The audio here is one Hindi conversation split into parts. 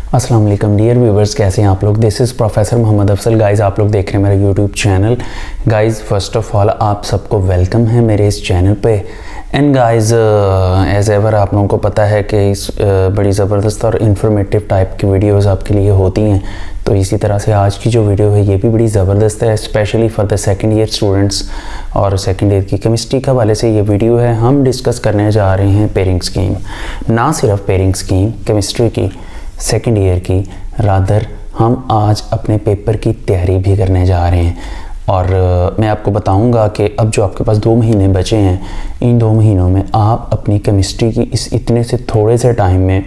अस्सलाम वालेकुम डियर व्यूवर्स, कैसे हैं आप लोग। This is professor Mohammad Afsal. Guys आप लोग देख रहे हैं मेरा YouTube channel. Guys first of all आप सबको वेलकम है मेरे इस चैनल पे। एंड गाइज़ एज़ एवर आप लोगों को पता है कि इस बड़ी ज़बरदस्त और इन्फॉर्मेटिव टाइप की वीडियोस आपके लिए होती हैं। तो इसी तरह से आज की जो वीडियो है ये भी बड़ी ज़बरदस्त है, specially for the second year students. और सेकेंड ईयर की केमिस्ट्री के हवाले से ये वीडियो है। हम डिस्कस करने जा रहे हैं पेयरिंग स्कीम, ना सिर्फ पेयरिंग स्कीम केमिस्ट्री की सेकेंड ईयर की, रादर हम आज अपने पेपर की तैयारी भी करने जा रहे हैं। और मैं आपको बताऊंगा कि अब जो आपके पास 2 महीने बचे हैं, इन 2 महीनों में आप अपनी केमिस्ट्री की इस इतने से थोड़े से टाइम में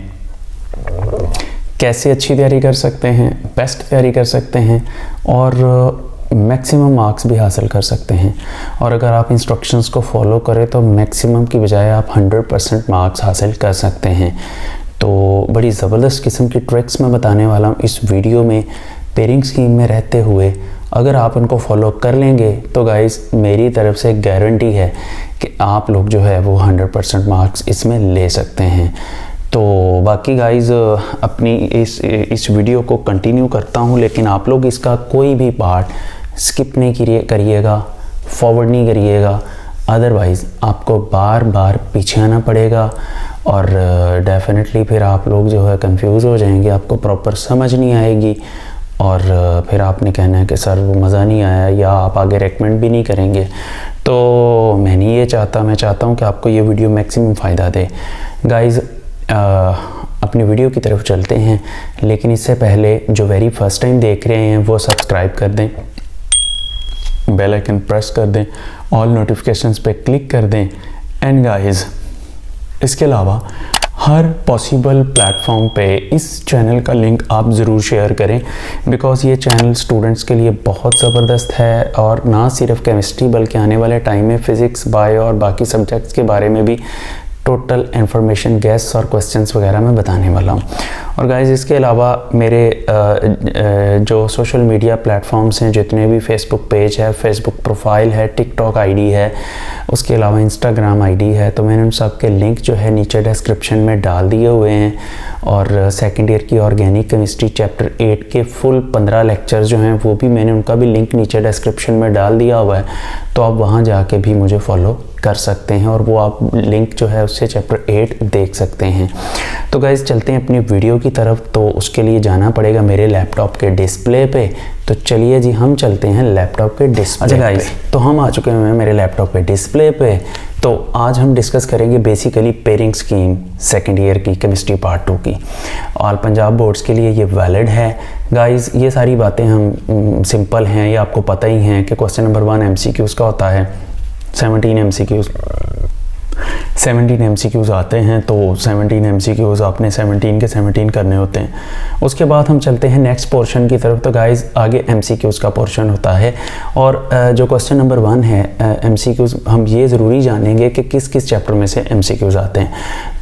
कैसे अच्छी तैयारी कर सकते हैं, बेस्ट तैयारी कर सकते हैं और मैक्सिमम मार्क्स भी हासिल कर सकते हैं। और अगर आप इंस्ट्रक्शंस को फॉलो करें तो मैक्सिमम की बजाय आप 100% मार्क्स हासिल कर सकते हैं। तो बड़ी ज़बरदस्त किस्म की ट्रिक्स मैं बताने वाला हूँ इस वीडियो में। पेयरिंग स्कीम में रहते हुए अगर आप उनको फॉलो कर लेंगे तो गाइस मेरी तरफ से गारंटी है कि आप लोग जो है वो 100% मार्क्स इसमें ले सकते हैं। तो बाकी गाइस अपनी इस वीडियो को कंटिन्यू करता हूँ, लेकिन आप लोग इसका कोई भी पार्ट स्किप नहीं करिएगा, फॉरवर्ड नहीं करिएगा, अदरवाइज़ आपको बार बार पीछे आना पड़ेगा और डेफिनेटली फिर आप लोग जो है कंफ्यूज हो जाएंगे, आपको प्रॉपर समझ नहीं आएगी और फिर आपने कहना है कि सर वो मज़ा नहीं आया, या आप आगे रेकमेंड भी नहीं करेंगे। तो मैं नहीं ये चाहता, मैं चाहता हूँ कि आपको ये वीडियो मैक्सिमम फ़ायदा दे। गाइज़ अपनी वीडियो की तरफ चलते हैं, लेकिन इससे पहले जो वेरी फर्स्ट टाइम देख रहे हैं वो सब्सक्राइब कर दें, बेल आइकन प्रेस कर दें, ऑल नोटिफिकेशंस पे क्लिक कर दें। एंड गाइस इसके अलावा हर पॉसिबल प्लेटफॉर्म पे इस चैनल का लिंक आप ज़रूर शेयर करें, बिकॉज़ ये चैनल स्टूडेंट्स के लिए बहुत ज़बरदस्त है। और ना सिर्फ केमिस्ट्री बल्कि आने वाले टाइम में फ़िज़िक्स, बायो और बाकी सब्जेक्ट्स के बारे में भी टोटल इन्फॉर्मेशन, गेस्ट्स और क्वेश्चंस वगैरह मैं बताने वाला हूँ। और गाइज़ इसके अलावा मेरे जो सोशल मीडिया प्लेटफॉर्म्स हैं, जितने भी फेसबुक पेज है, फेसबुक प्रोफाइल है, टिकटॉक आईडी है, उसके अलावा इंस्टाग्राम आईडी है, तो मैंने उन सब के लिंक जो है नीचे डिस्क्रिप्शन में डाल दिए हुए हैं। और सेकेंड ईयर की ऑर्गेनिक केमिस्ट्री चैप्टर 8 के फुल 15 लेक्चर्स जो हैं वो भी मैंने उनका भी लिंक नीचे डिस्क्रिप्शन में डाल दिया हुआ है। तो आप वहाँ जाके भी मुझे फॉलो कर सकते हैं और वो आप लिंक जो है उससे चैप्टर 8 देख सकते हैं। तो गाइज़ चलते हैं अपनी वीडियो की तरफ। तो उसके लिए जाना पड़ेगा मेरे लैपटॉप के डिस्प्ले पे। तो चलिए जी हम चलते हैं लैपटॉप के डिस्प्ले। अच्छा गाइज़, तो हम आ चुके हैं मेरे लैपटॉप पे डिस्प्ले पे। तो आज हम डिस्कस करेंगे basically pairing scheme second year की केमिस्ट्री पार्ट 2 की। ऑल पंजाब बोर्ड्स के लिए ये वैलिड है गाइज़। ये सारी बातें हम सिंपल हैं, ये आपको पता ही हैं कि क्वेश्चन नंबर 1 MCQs का होता है, 17 MCQs आते हैं। तो 17 MCQs आपने 17 के 17 करने होते हैं। उसके बाद हम चलते हैं नेक्स्ट पोर्शन की तरफ। तो गाइज़ आगे MCQs का पोर्शन होता है और जो क्वेश्चन नंबर 1 है MCQs, हम ये ज़रूरी जानेंगे कि किस किस चैप्टर में से MCQs आते हैं।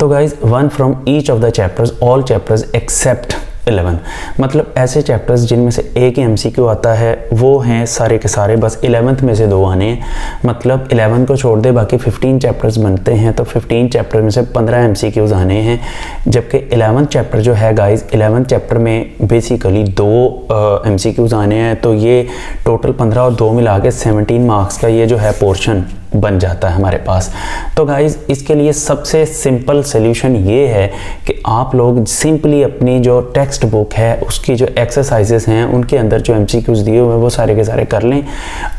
तो guys 1 from each of the chapters, all chapters except 11, मतलब ऐसे चैप्टर्स जिनमें से एक ही MCQ आता है वो हैं सारे के सारे, बस 11th में से 2 आने हैं। मतलब 11 को छोड़ दे बाकी 15 चैप्टर्स बनते हैं, तो 15 चैप्टर में से 15 MCQs आने हैं। जबकि 11th चैप्टर जो है गाइज़, 11th चैप्टर में बेसिकली 2 MCQs आने हैं। तो ये टोटल 15 और 2 मिला के 17 मार्क्स का ये जो है पोर्शन बन जाता है हमारे पास। तो गाइज़ इसके लिए सबसे सिंपल सॉल्यूशन ये है कि आप लोग सिंपली अपनी जो टेक्स्ट बुक है उसकी जो एक्सरसाइजेस हैं उनके अंदर जो MCQs दिए हुए हैं वो सारे के सारे कर लें।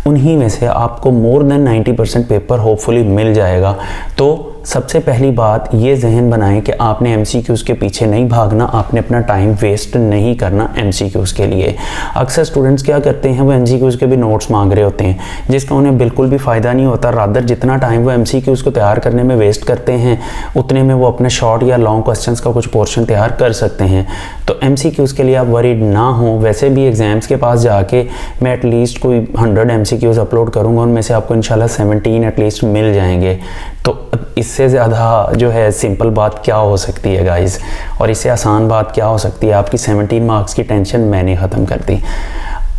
उन्हीं में से आपको मोर देन 90% पेपर होपफुली मिल जाएगा। तो सबसे पहली बात ये जहन बनाएं कि आपने MCQs के पीछे नहीं भागना, आपने अपना टाइम वेस्ट नहीं करना MCQs के लिए। अक्सर स्टूडेंट्स क्या करते हैं, वो MCQs के भी नोट्स मांग रहे होते हैं जिसका उन्हें बिल्कुल भी फ़ायदा नहीं होता। रादर जितना टाइम वो MCQs को तैयार करने में वेस्ट करते हैं उतने में वो अपने शॉर्ट या लॉन्ग क्वेश्चंस का कुछ पोर्शन तैयार कर सकते हैं। तो MCQs के लिए आप वरीड ना हो। वैसे भी एग्ज़ाम्स के पास जाके मैं एटलीस्ट कोई 100 MCQs अपलोड करूँगा, उनमें से आपको इंशाल्लाह 17 एटलीस्ट मिल जाएंगे। तो इससे ज़्यादा जो है सिंपल बात क्या हो सकती है गाइज़, और इससे आसान बात क्या हो सकती है। आपकी 17 मार्क्स की टेंशन मैंने ख़त्म कर दी।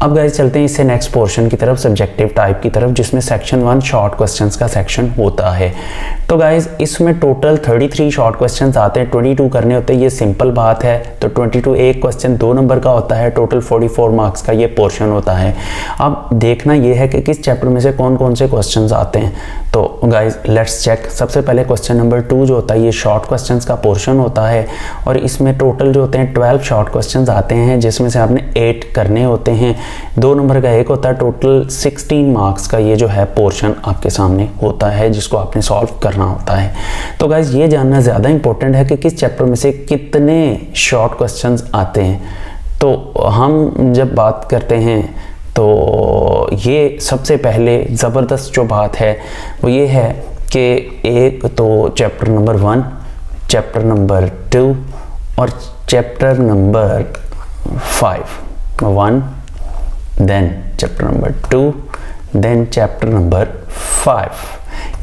अब गाइस चलते हैं इससे नेक्स्ट पोर्शन की तरफ, सब्जेक्टिव टाइप की तरफ, जिसमें सेक्शन 1 शॉर्ट क्वेश्चंस का सेक्शन होता है। तो गाइस इसमें टोटल 33 शॉर्ट क्वेश्चंस आते हैं, 22 करने होते हैं, ये सिंपल बात है। तो 22 एक क्वेश्चन 2 नंबर का होता है, टोटल 44 मार्क्स का ये पोर्शन होता है। अब देखना ये है कि किस चैप्टर में से कौन कौन से क्वेश्चंस आते हैं। तो गाइस लेट्स चेक। सबसे पहले क्वेश्चन नंबर 2 जो होता है ये शॉर्ट क्वेश्चंस का पोर्शन होता है, और इसमें टोटल जो होते हैं 12 शॉर्ट क्वेश्चंस आते हैं, जिसमें से आपने 8 करने होते हैं। 2 नंबर का एक होता है, टोटल 16 मार्क्स का ये जो है पोर्शन आपके सामने होता है, जिसको आपने सॉल्व करना होता है। तो गाइस ये जानना ज़्यादा इंपॉर्टेंट है कि किस चैप्टर में से कितने शॉर्ट क्वेश्चंस आते हैं। तो हम जब बात करते हैं तो ये सबसे पहले ज़बरदस्त जो बात है वो ये है कि एक तो चैप्टर नंबर 1, चैप्टर नंबर 2 और chapter number 5। 1 then chapter number 2 then chapter number 5।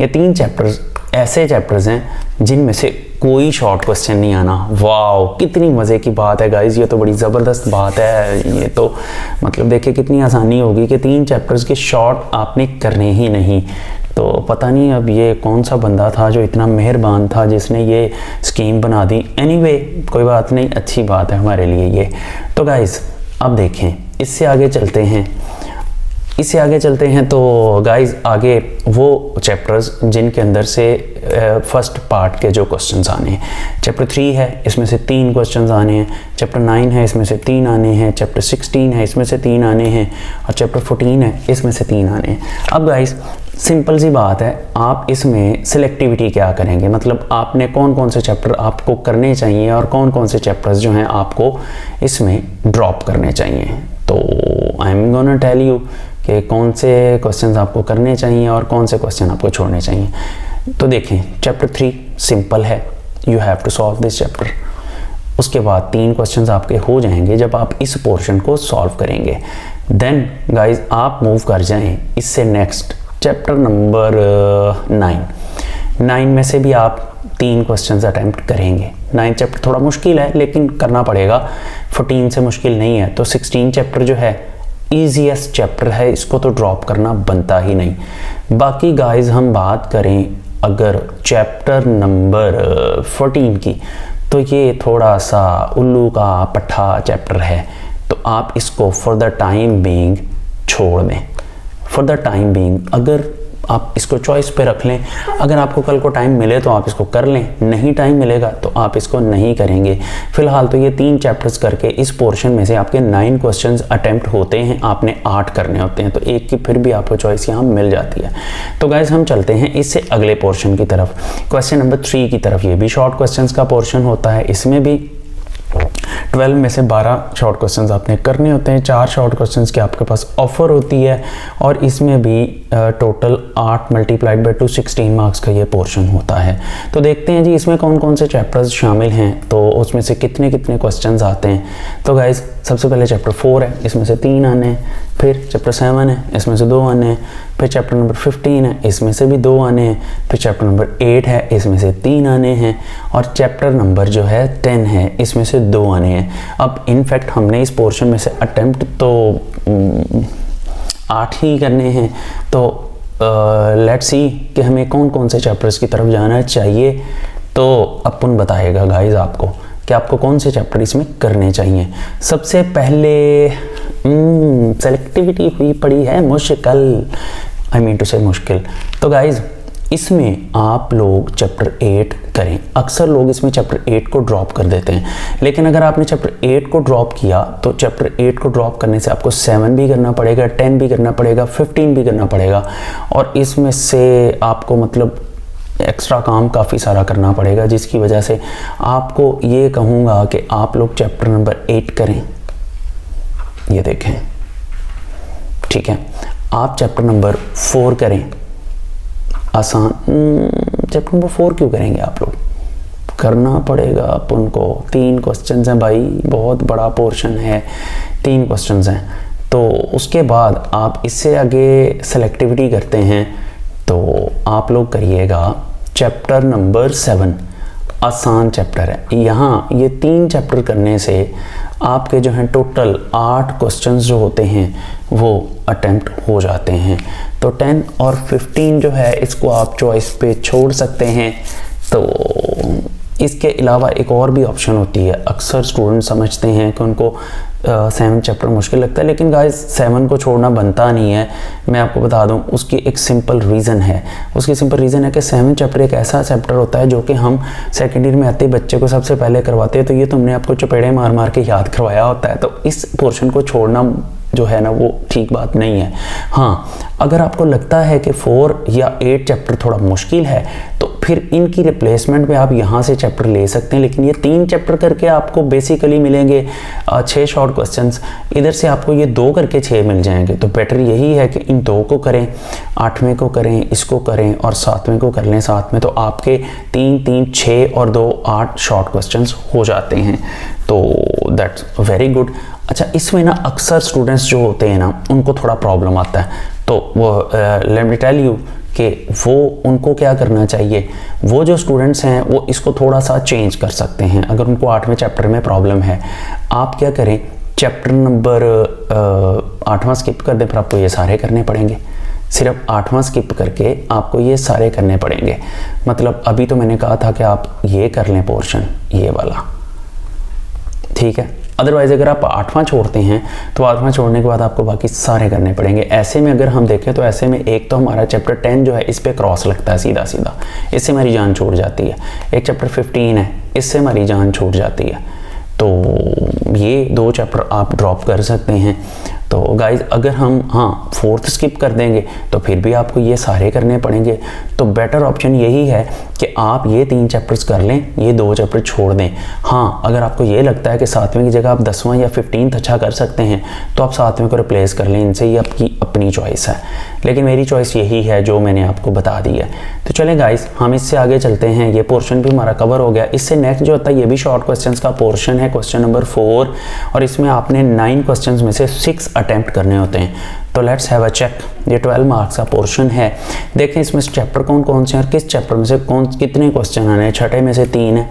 ये 3 चैप्टर्स ऐसे चैप्टर्स हैं जिनमें से कोई शॉर्ट क्वेश्चन नहीं आना। वाओ कितनी मज़े की बात है गाइस, ये तो बड़ी ज़बरदस्त बात है। ये तो मतलब देखिए कितनी आसानी होगी कि 3 चैप्टर्स के शॉर्ट आपने करने ही नहीं। तो पता नहीं अब ये कौन सा बंदा था जो इतना मेहरबान था जिसने ये स्कीम बना दी। एनीवे कोई बात नहीं, अच्छी बात है हमारे लिए ये। तो गाइस अब देखें इससे आगे चलते हैं। तो गाइस आगे वो चैप्टर्स जिनके अंदर से फर्स्ट पार्ट के जो क्वेश्चंस आने हैं, चैप्टर 3 है इसमें से 3 क्वेश्चंस आने हैं, चैप्टर 9 है इसमें से 3 आने हैं, चैप्टर 16 है इसमें से 3 आने हैं, और चैप्टर 14 है इसमें से 3 आने हैं। अब गाइस सिंपल सी बात है, आप इसमें सिलेक्टिविटी क्या करेंगे, मतलब आपने कौन कौन से चैप्टर आपको करने चाहिए और कौन कौन से चैप्टर्स जो हैं आपको इसमें ड्रॉप करने चाहिए। तो I am gonna tell you कि कौन से क्वेश्चंस आपको करने चाहिए और कौन से क्वेश्चन आपको छोड़ने चाहिए। तो देखें चैप्टर 3 सिंपल है, you have to solve this chapter. उसके बाद 3 क्वेश्चंस आपके हो जाएंगे जब आप इस पोर्शन को सॉल्व करेंगे। देन गाइज आप मूव कर जाएं इससे नेक्स्ट चैप्टर नंबर 9 में से भी आप 3 क्वेश्चंस अटेम्प्ट करेंगे। 9 चैप्टर थोड़ा मुश्किल है लेकिन करना पड़ेगा, 14 से मुश्किल नहीं है। तो 16 चैप्टर जो है ईजीएस्ट चैप्टर है, इसको तो ड्रॉप करना बनता ही नहीं। बाकी गाइज हम बात करें अगर चैप्टर नंबर 14 की, तो ये थोड़ा सा उल्लू का पट्ठा चैप्टर है, तो आप इसको फॉर द टाइम बीइंग छोड़ दें। फॉर द टाइम बीइंग अगर आप इसको चॉइस पे रख लें, अगर आपको कल को टाइम मिले तो आप इसको कर लें, नहीं टाइम मिलेगा तो आप इसको नहीं करेंगे। फिलहाल तो ये 3 चैप्टर्स करके इस पोर्शन में से आपके 9 क्वेश्चंस अटेम्प्ट होते हैं, आपने 8 करने होते हैं, तो एक की फिर भी आपको चॉइस यहाँ मिल जाती है। तो गाइज हम चलते हैं इससे अगले पोर्शन की तरफ, क्वेश्चन नंबर 3 की तरफ। ये भी शॉर्ट क्वेश्चन का पोर्शन होता है, इसमें भी 12 में से 12 शॉर्ट क्वेश्चंस आपने करने होते हैं, 4 शॉर्ट क्वेश्चंस की आपके पास ऑफर होती है, और इसमें भी टोटल 8 मल्टीप्लाइड बाय 2 16 मार्क्स का ये पोर्शन होता है। तो देखते हैं जी इसमें कौन कौन से चैप्टर्स शामिल हैं, तो उसमें से कितने कितने क्वेश्चंस आते हैं। तो गाइज सबसे पहले चैप्टर 4 है, इसमें से 3 आने हैं, फिर चैप्टर 7 है, इसमें से 2 आने हैं, फिर चैप्टर नंबर 15 है, इसमें से भी 2 आने हैं, फिर चैप्टर नंबर 8 है, इसमें से 3 आने हैं, और चैप्टर नंबर जो है 10 है, इसमें से 2 आने हैं। अब इनफैक्ट हमने इस पोर्शन में से अटेम्प्ट तो 8 ही करने हैं, तो लेट्स सी कि हमें कौन कौन से चैप्टर्स की तरफ जाना चाहिए। तो अपन बताएगा गाइज आपको कि आपको कौन से चैप्टर इसमें करने चाहिए। सबसे पहले सेलेक्टिविटी हुई पड़ी है मुश्किल, आई मीन टू से मुश्किल। तो गाइज इसमें आप लोग चैप्टर 8 करें। अक्सर लोग इसमें चैप्टर 8 को ड्रॉप कर देते हैं, लेकिन अगर आपने चैप्टर 8 को ड्रॉप किया तो चैप्टर 8 को ड्रॉप करने से आपको 7 भी करना पड़ेगा, 10 भी करना पड़ेगा, 15 भी करना पड़ेगा, और इसमें से आपको मतलब एक्स्ट्रा काम काफ़ी सारा करना पड़ेगा, जिसकी वजह से आपको ये कहूँगा कि आप लोग चैप्टर नंबर 8 करें। ये देखें, ठीक है। आप चैप्टर नंबर 4 करें, आसान। चैप्टर नंबर 4 क्यों करेंगे आप लोग, करना पड़ेगा अपन को। 3 क्वेश्चंस हैं भाई, बहुत बड़ा पोर्शन है, 3 क्वेश्चंस हैं। तो उसके बाद आप इससे आगे सेलेक्टिविटी करते हैं, तो आप लोग करिएगा चैप्टर नंबर 7, आसान चैप्टर है। यहाँ ये 3 चैप्टर करने से आपके जो हैं टोटल 8 क्वेश्चंस जो होते हैं वो अटेम्प्ट हो जाते हैं। तो 10 और 15 जो है इसको आप चॉइस पे छोड़ सकते हैं। तो इसके अलावा एक और भी ऑप्शन होती है। अक्सर स्टूडेंट समझते हैं कि उनको 7 चैप्टर मुश्किल लगता है, लेकिन गाइस 7 को छोड़ना बनता नहीं है। मैं आपको बता दूं उसकी एक सिंपल रीज़न है। उसकी सिंपल रीज़न है कि 7 चैप्टर एक ऐसा चैप्टर होता है जो कि हम सेकेंड ईयर में आते ही बच्चे को सबसे पहले करवाते हैं। तो ये तुमने आपको चपेड़े मार मार के याद करवाया होता है, तो इस पोर्शन को छोड़ना जो है ना वो ठीक बात नहीं है। हाँ, अगर आपको लगता है कि 4 या 8 चैप्टर थोड़ा मुश्किल है तो फिर इनकी रिप्लेसमेंट में आप यहाँ से चैप्टर ले सकते हैं, लेकिन ये 3 चैप्टर करके आपको बेसिकली मिलेंगे 6 शॉर्ट क्वेश्चंस। इधर से आपको ये 2 करके 6 मिल जाएंगे। तो बेटर यही है कि इन 2 को करें, 8वें को करें, इसको करें और 7वें को कर लें साथ में। तो आपके 3 3 6 और 2 8 शॉर्ट क्वेश्चंस हो जाते हैं। तो दैट्स वेरी गुड। अच्छा, इसमें ना अक्सर स्टूडेंट्स जो होते हैं ना उनको थोड़ा प्रॉब्लम आता है। तो वो लेट मी टेल यू कि वो उनको क्या करना चाहिए। वो जो स्टूडेंट्स हैं वो इसको थोड़ा सा चेंज कर सकते हैं। अगर उनको 8वें चैप्टर में प्रॉब्लम है, आप क्या करें, चैप्टर नंबर 8वां स्किप कर दें, फिर आपको ये सारे करने पड़ेंगे। सिर्फ 8वां स्किप करके आपको ये सारे करने पड़ेंगे। मतलब अभी तो मैंने कहा था कि आप ये कर लें पोर्शन, ये वाला, ठीक है। अदरवाइज़ अगर आप 8वां छोड़ते हैं तो 8वां छोड़ने के बाद आपको बाकी सारे करने पड़ेंगे। ऐसे में अगर हम देखें तो ऐसे में एक तो हमारा चैप्टर 10 जो है इस पे क्रॉस लगता है सीधा सीधा, इससे हमारी जान छूट जाती है। एक चैप्टर 15 है, इससे हमारी जान छूट जाती है। तो ये 2 चैप्टर आप ड्रॉप कर सकते हैं। तो गाइज अगर हम 4th स्किप कर देंगे तो फिर भी आपको ये सारे करने पड़ेंगे। तो बेटर ऑप्शन यही है कि आप ये 3 चैप्टर्स कर लें, ये 2 चैप्टर छोड़ दें। हाँ, अगर आपको ये लगता है कि 7वें की जगह आप 10वां या 15th अच्छा कर सकते हैं तो आप 7वें को रिप्लेस कर लें इनसे, ये आपकी अपनी चॉइस है। लेकिन मेरी चॉइस यही है जो मैंने आपको बता दी है। तो चलें गाइज हम इससे आगे चलते हैं। ये पोर्शन भी हमारा कवर हो गया। इससे नेक्स्ट जो होता है ये भी शॉर्ट क्वेश्चन का पोर्शन है, क्वेश्चन नंबर 4, और इसमें आपने 9 क्वेश्चन में से 6 अटेम्प्ट करने होते हैं। तो लेट्स हैव अ चेक। ये 12 मार्क्स का पोर्शन है। देखें इसमें चैप्टर कौन कौन से हैं और किस चैप्टर में से कितने क्वेश्चन आने हैं। 6ठे में से 3 है,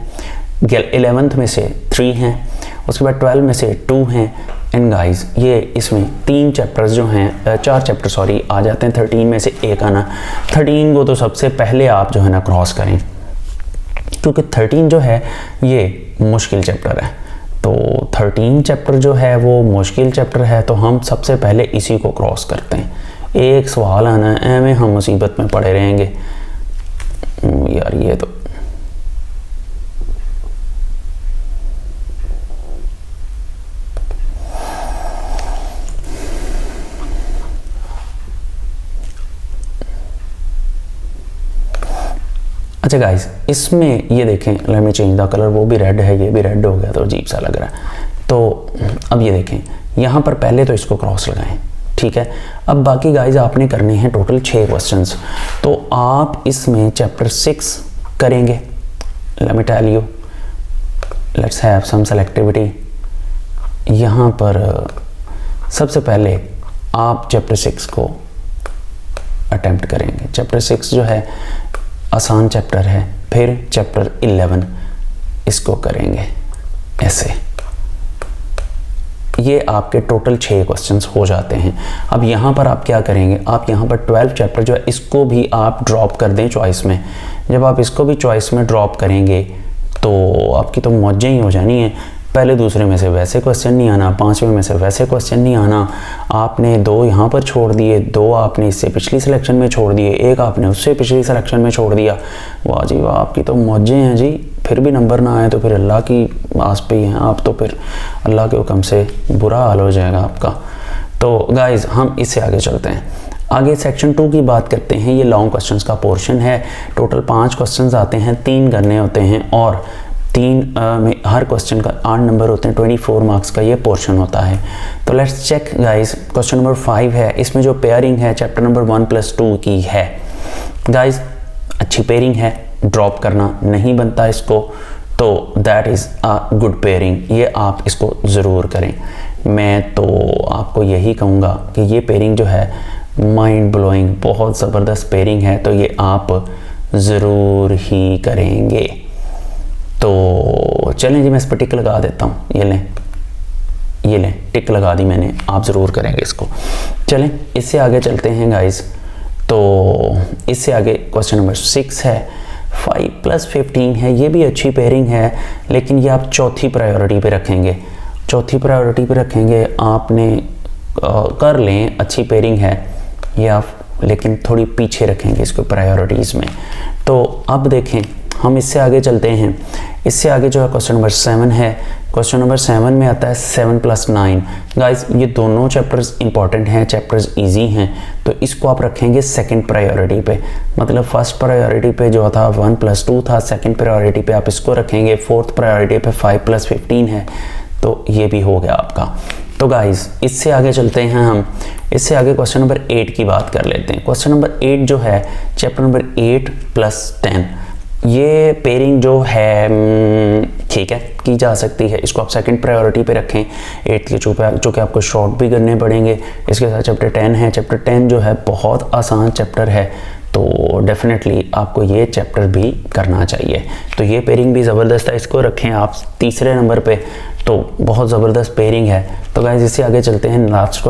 11th में से 3 हैं, उसके बाद 12 में से 2 हैं। एंड गाइस ये इसमें 3 चैप्टर्स जो हैं 4 चैप्टर सॉरी आ जाते हैं। 13 में से 1 आना। 13 को तो सबसे पहले आप जो है ना क्रॉस करें, क्योंकि 13 जो है ये मुश्किल चैप्टर है। तो 13 चैप्टर जो है वो मुश्किल चैप्टर है, तो हम सबसे पहले इसी को क्रॉस करते हैं। एक सवाल आना है, एवं हम मुसीबत में पड़े रहेंगे यार। ये तो अच्छा गाइस, इसमें ये देखें, let me change the colour, वो भी रेड है, ये भी रेड हो गया तो अजीब सा लग रहा है। तो अब ये देखें, यहाँ पर पहले तो इसको क्रॉस लगाएं, ठीक है। अब बाकी गाइस आपने करने हैं टोटल 6 क्वेश्चंस। तो आप इसमें चैप्टर 6 करेंगे। Let me tell you, let's have some selectivity. यहाँ पर सबसे पहले आप चैप्टर 6 को अटेम्प्ट करेंगे। चैप्टर 6 जो है आसान चैप्टर है। फिर चैप्टर 11 इसको करेंगे ऐसे। ये आपके टोटल 6 क्वेश्चंस हो जाते हैं। अब यहाँ पर आप क्या करेंगे, आप यहाँ पर 12 चैप्टर जो है इसको भी आप ड्रॉप कर दें चॉइस में। जब आप इसको भी चॉइस में ड्रॉप करेंगे तो आपकी तो मौजें ही हो जानी है। पहले दूसरे में से वैसे क्वेश्चन नहीं आना, 5वें में से वैसे क्वेश्चन नहीं आना। आपने 2 यहाँ पर छोड़ दिए, 2 आपने इससे पिछली सिलेक्शन में छोड़ दिए, 1 आपने उससे पिछली सिलेक्शन में छोड़ दिया। वाह जी वाह, आपकी तो मौजें हैं जी। फिर भी नंबर ना आए तो फिर अल्लाह की आस पे ही हैं आप, तो फिर अल्लाह के हुक्म से बुरा हाल हो जाएगा आपका। तो गाइज़ हम इससे आगे चलते हैं। आगे सेक्शन 2 की बात करते हैं। ये लॉन्ग क्वेश्चंस का पोर्शन है। टोटल 5 क्वेश्चंस आते हैं, 3 करने होते हैं और 3 में हर क्वेश्चन का 8 नंबर होते हैं। 24 मार्क्स का ये पोर्शन होता है। तो let's check guys. Question number 5 है, इसमें जो पेयरिंग है चैप्टर नंबर 1+2 की है। गाइस अच्छी पेयरिंग है, ड्रॉप करना नहीं बनता इसको, तो that is a good pairing. ये आप इसको ज़रूर करें। मैं तो आपको यही कहूँगा कि ये पेयरिंग जो है माइंड ब्लोइंग, बहुत ज़बरदस्त पेयरिंग है, तो ये आप ज़रूर ही करेंगे। तो चलें जी, मैं इस पर टिक लगा देता हूँ। ये लें, ये लें, टिक लगा दी मैंने, आप ज़रूर करेंगे इसको। चलें इससे आगे चलते हैं गाइस। तो इससे आगे क्वेश्चन नंबर 6 है, 5 + 15 है। ये भी अच्छी पेयरिंग है, लेकिन ये आप चौथी प्रायोरिटी पे रखेंगे, चौथी प्रायोरिटी पे रखेंगे। आपने कर लें, अच्छी पेयरिंग है ये आप, लेकिन थोड़ी पीछे रखेंगे इसको प्रायोरिटीज़ में। तो अब देखें हम इससे आगे चलते हैं। इससे आगे जो है क्वेश्चन नंबर 7 है। क्वेश्चन नंबर 7 में आता है 7 + 9। गाइस ये दोनों चैप्टर्स इंपॉर्टेंट हैं, चैप्टर्स इजी हैं, तो इसको आप रखेंगे सेकंड प्रायोरिटी पे। मतलब फर्स्ट प्रायोरिटी पे जो था 1 + 2 था, सेकंड प्रायोरिटी पे आप इसको रखेंगे, फोर्थ प्रायोरिटी पे 5 + 15 है, तो ये भी हो गया आपका। तो गाइस इससे आगे चलते हैं हम। इससे आगे क्वेश्चन नंबर 8 की बात कर लेते हैं। क्वेश्चन नंबर 8 जो है चैप्टर नंबर 8 + 10, ये पेयरिंग जो है ठीक है की जा सकती है, इसको आप सेकंड प्रायोरिटी पे रखें 8 के जो कि आपको शॉर्ट भी करने पड़ेंगे। इसके साथ चैप्टर 10 है। चैप्टर 10 जो है बहुत आसान चैप्टर है, तो डेफिनेटली आपको ये चैप्टर भी करना चाहिए। तो ये पेयरिंग भी ज़बरदस्त है, इसको रखें आप तीसरे नंबर पे, तो बहुत ज़बरदस्त पेयरिंग है। तो गाइस इससे आगे चलते हैं लास्ट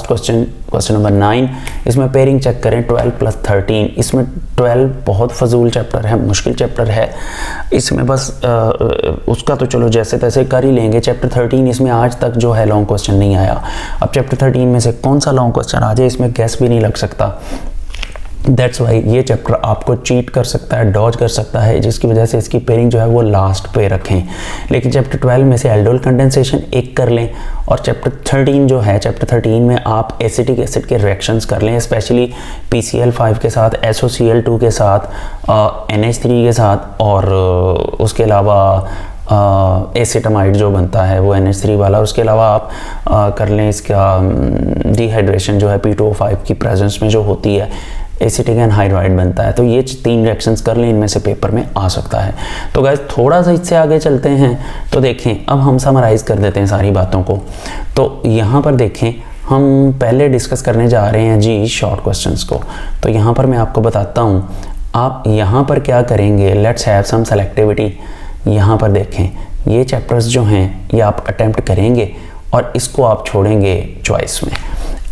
क्वेश्चन, क्वेश्चन नंबर 9। इसमें पेयरिंग चेक करें 12 + 13। इसमें 12 बहुत फजूल चैप्टर है, मुश्किल चैप्टर है, इसमें बस उसका तो चलो जैसे तैसे कर ही लेंगे। चैप्टर 13 इसमें आज तक जो है लॉन्ग क्वेश्चन नहीं आया। अब चैप्टर 13 में से कौन सा लॉन्ग क्वेश्चन आ जाए इसमें गैस भी नहीं लग सकता। दैट्स वाई ये चैप्टर आपको चीट कर सकता है, डॉज कर सकता है, जिसकी वजह से इसकी पेयरिंग जो है वो लास्ट पे रखें। लेकिन चैप्टर 12 में से एल्डोल कंडेंसेशन एक कर लें, और चैप्टर 13 जो है, चैप्टर 13 में आप एसिटिक एसिड के रिएक्शंस कर लें, स्पेशली PCl5 के साथ, SOCl2 के साथ, NH3 के साथ, और उसके अलावा एसिटामाइड जो बनता है वो NH3 वाला। उसके अलावा आप कर लें इसका डिहाइड्रेशन जो है P2O5 की प्रेजेंस में जो होती है, एसिटिक एनहाइड्राइड बनता है। तो ये 3 रिएक्शंस कर लें, इनमें से पेपर में आ सकता है। तो गाइस थोड़ा सा इससे आगे चलते हैं। तो देखें अब हम समराइज़ कर देते हैं सारी बातों को। तो यहाँ पर देखें हम पहले डिस्कस करने जा रहे हैं जी शॉर्ट क्वेश्चंस को। तो यहाँ पर मैं आपको बताता हूँ, आप यहाँ पर क्या करेंगे, लेट्स हैव सम सेलेक्टिविटी। यहाँ पर देखें ये चैप्टर्स जो हैं ये आप अटैम्प्ट करेंगे और इसको आप छोड़ेंगे चॉइस में।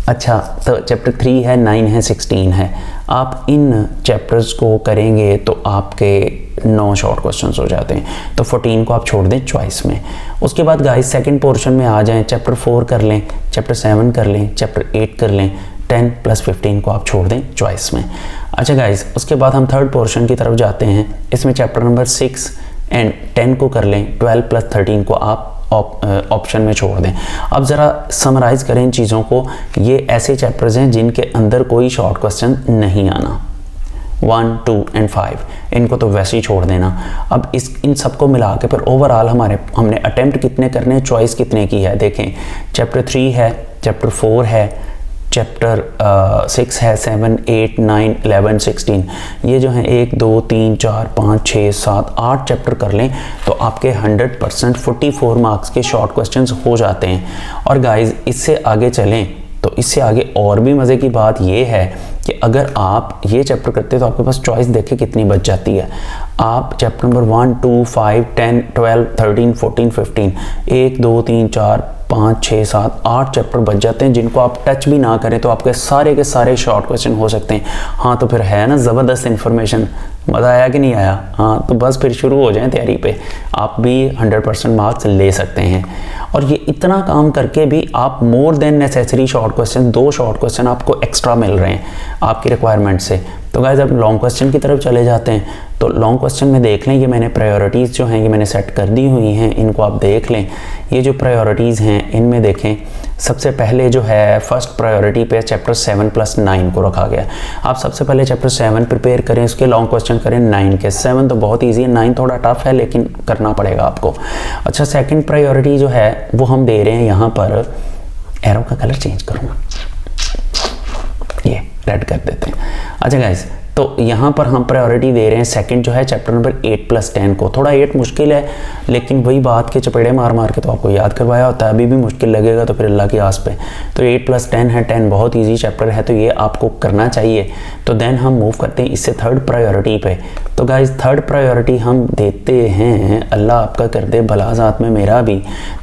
अच्छा, तो चैप्टर 3 है, 9 है, 16 है। आप इन चैप्टर्स को करेंगे तो आपके 9 शॉर्ट क्वेश्चंस हो जाते हैं, तो 14 को आप छोड़ दें चॉइस में। उसके बाद गाइस सेकंड पोर्शन में आ जाएं, चैप्टर 4 कर लें, चैप्टर 7 कर लें, चैप्टर 8 कर लें, 10 + 15 को आप छोड़ दें चॉइस में। अच्छा गाइस उसके बाद हम थर्ड पोर्शन की तरफ जाते हैं। इसमें चैप्टर नंबर 6 एंड 10 को कर लें, 12 + 13 को आप ऑप्शन में छोड़ दें। अब ज़रा समराइज़ करें इन चीज़ों को। ये ऐसे चैप्टर्स हैं जिनके अंदर कोई शॉर्ट क्वेश्चन नहीं आना, 1, 2 एंड 5, इनको तो वैसे ही छोड़ देना। अब इन सबको मिला के फिर ओवरऑल हमने अटेम्प्ट कितने करने हैं, चॉइस कितने की है। देखें चैप्टर 3 है, चैप्टर 4 है, चैप्टर 6 है, 7, 8, 9, 11, 16, ये जो हैं 1, 2, 3, 4, 5, 6, 7, 8 चैप्टर कर लें तो आपके 100% 44 मार्क्स के शॉर्ट क्वेश्चंस हो जाते हैं। और गाइस इससे आगे चलें तो इससे आगे और भी मज़े की बात ये है कि अगर आप ये चैप्टर करते हैं तो आपके पास चॉइस देखें कितनी बच जाती है। आप चैप्टर नंबर 1, 2, 5, 10, 12, 13, 14, 15, 1, 2, 3, 4, 5, 6, 7, 8 चैप्टर बच जाते हैं जिनको आप टच भी ना करें तो आपके सारे के सारे शॉर्ट क्वेश्चन हो सकते हैं। हाँ तो फिर है ना ज़बरदस्त इन्फॉर्मेशन, मज़ा आया कि नहीं आया? हाँ तो बस फिर शुरू हो जाएं तैयारी पे, आप भी 100% मार्क्स ले सकते हैं। और ये इतना काम करके भी आप more than necessary short question, 2 short question आपको एक्स्ट्रा मिल रहे हैं आपकी रिक्वायरमेंट से। तो गाइस अब लॉन्ग क्वेश्चन की तरफ चले जाते हैं। तो लॉन्ग क्वेश्चन में देख लें, ये मैंने प्रायोरिटीज़ जो हैं ये मैंने सेट कर दी हुई हैं, इनको आप देख लें। ये जो प्रायोरिटीज़ हैं इनमें देखें सबसे पहले जो है फर्स्ट प्रायोरिटी पे चैप्टर 7 + 9 को रखा गया। आप सबसे पहले चैप्टर 7 प्रिपेयर करें, उसके लॉन्ग क्वेश्चन करें 9 के। 7 तो बहुत ईजी है, 9 थोड़ा टफ है लेकिन करना पड़ेगा आपको। अच्छा सेकंड प्रायोरिटी जो है वो हम दे रहे हैं यहाँ पर, एरो का कलर चेंज करूँगा, ये रेड कर देते हैं। अच्छा गाइस तो यहाँ पर हम प्रायोरिटी दे रहे हैं सेकंड जो है चैप्टर नंबर 8+10 को। थोड़ा 8 मुश्किल है, लेकिन वही बात के चपेड़े मार मार के तो आपको याद करवाया होता है, अभी भी मुश्किल लगेगा तो फिर अल्लाह की आस पे। तो 8+10 है, 10 बहुत ईजी चैप्टर है, तो ये आपको करना चाहिए। तो देन हम मूव करते हैं इससे थर्ड प्रायोरिटी पे। तो गाइज थर्ड प्रायोरिटी हम देते हैं, अल्लाह आपका कर दे भला साथ में मेरा भी,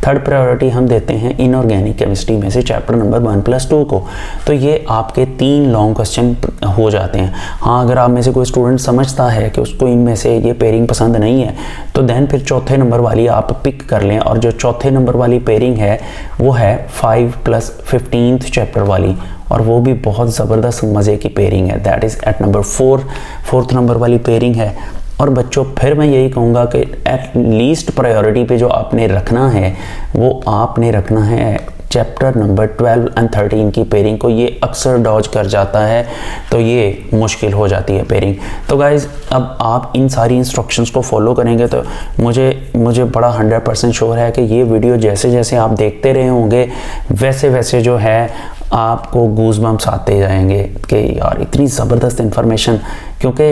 थर्ड प्रायोरिटी हम देते हैं इनऑर्गेनिक केमिस्ट्री में से चैप्टर नंबर 1+2 को। तो ये आपके 3 लॉन्ग क्वेश्चन हो जाते हैं। हाँ, अगर आप में से कोई स्टूडेंट समझता है कि उसको इनमें से ये पेयरिंग पसंद नहीं है, तो देन फिर चौथे नंबर वाली आप पिक कर लें, और जो चौथे नंबर वाली पेयरिंग है वो है 5+15 चैप्टर वाली, और वो भी बहुत ज़बरदस्त मज़े की पेयरिंग है, that is at number 4th number वाली पेयरिंग है। और बच्चों फिर मैं यही कहूँगा कि एट लीस्ट प्रायोरिटी पे जो आपने रखना है वो आपने रखना है चैप्टर नंबर 12 और 13 की पेयरिंग को। ये अक्सर डॉज कर जाता है, तो ये मुश्किल हो जाती है पेयरिंग। तो गाइज़ अब आप इन सारी इंस्ट्रक्शंस को फॉलो करेंगे तो मुझे बड़ा 100% श्योर है कि ये वीडियो जैसे जैसे आप देखते रहे होंगे वैसे वैसे जो है आपको गूज़बम्प्स आते जाएंगे कि यार इतनी ज़बरदस्त इन्फॉर्मेशन, क्योंकि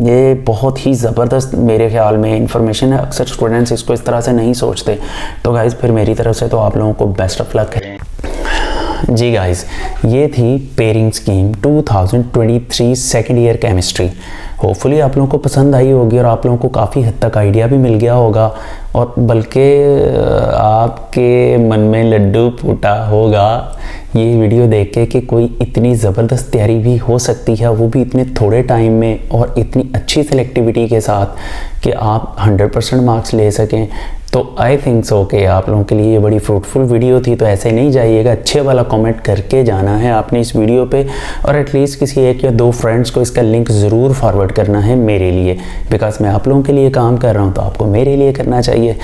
ये बहुत ही ज़बरदस्त मेरे ख्याल में इन्फॉर्मेशन है। अक्सर स्टूडेंट्स इसको इस तरह से नहीं सोचते। तो गाइज़ फिर मेरी तरफ से तो आप लोगों को बेस्ट ऑफ लक है जी। गाइज़ ये थी pairing scheme 2023 second year chemistry. Hopefully आप लोगों को पसंद आई होगी और आप लोगों को काफ़ी हद तक आइडिया भी मिल गया होगा, और बल्कि आपके मन में लड्डू फूटा होगा ये वीडियो देख के कि कोई इतनी ज़बरदस्त तैयारी भी हो सकती है, वो भी इतने थोड़े टाइम में और इतनी अच्छी सेलेक्टिविटी के साथ कि आप 100% मार्क्स ले सकें। तो आई थिंक सो कि आप लोगों के लिए ये बड़ी फ्रूटफुल वीडियो थी। तो ऐसे नहीं जाइएगा, अच्छे वाला कमेंट करके जाना है आपने इस वीडियो पे, और एटलीस्ट किसी 1 या 2 फ्रेंड्स को इसका लिंक ज़रूर फॉरवर्ड करना है मेरे लिए, बिकॉज मैं आप लोगों के लिए काम कर रहा हूँ तो आपको मेरे लिए करना चाहिए।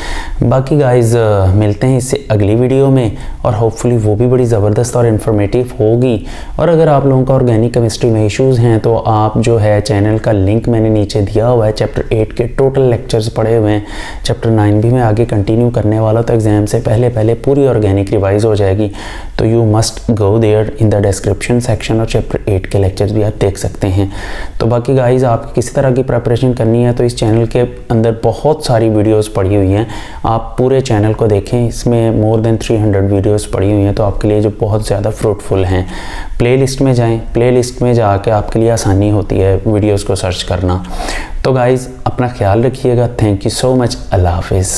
बाकी गाइज मिलते हैं इससे अगली वीडियो में, और होपफुली वो भी बड़ी ज़बरदस्त और इन्फॉर्मेटिव होगी। और अगर आप लोगों का ऑर्गेनिक केमिस्ट्री में इश्यूज़ हैं तो आप जो है चैनल का लिंक मैंने नीचे दिया हुआ है, चैप्टर 8 के टोटल लेक्चर्स पढ़े हुए हैं, चैप्टर 9 भी मैं आगे कंटिन्यू करने वाला, तो एग्जाम से पहले पूरी ऑर्गेनिक रिवाइज हो जाएगी। तो you must go there in the description section, और चैप्टर 8 के लेक्चर्स भी आप देख सकते हैं। तो बाकी गाइज आप किसी तरह की प्रिपरेशन करनी है तो इस चैनल के अंदर बहुत सारी वीडियोस पड़ी हुई हैं, आप पूरे चैनल को देखें, इसमें मोर देन 300 वीडियोस पड़ी हुई हैं, तो आपके लिए जो बहुत ज़्यादा फ्रूटफुल हैं। प्लेलिस्ट में जाएं, प्लेलिस्ट में जाके आपके लिए आसानी होती है वीडियोस को सर्च करना। तो गाइज़ अपना ख्याल रखिएगा। Thank you so much. अल्लाह हाफिज़।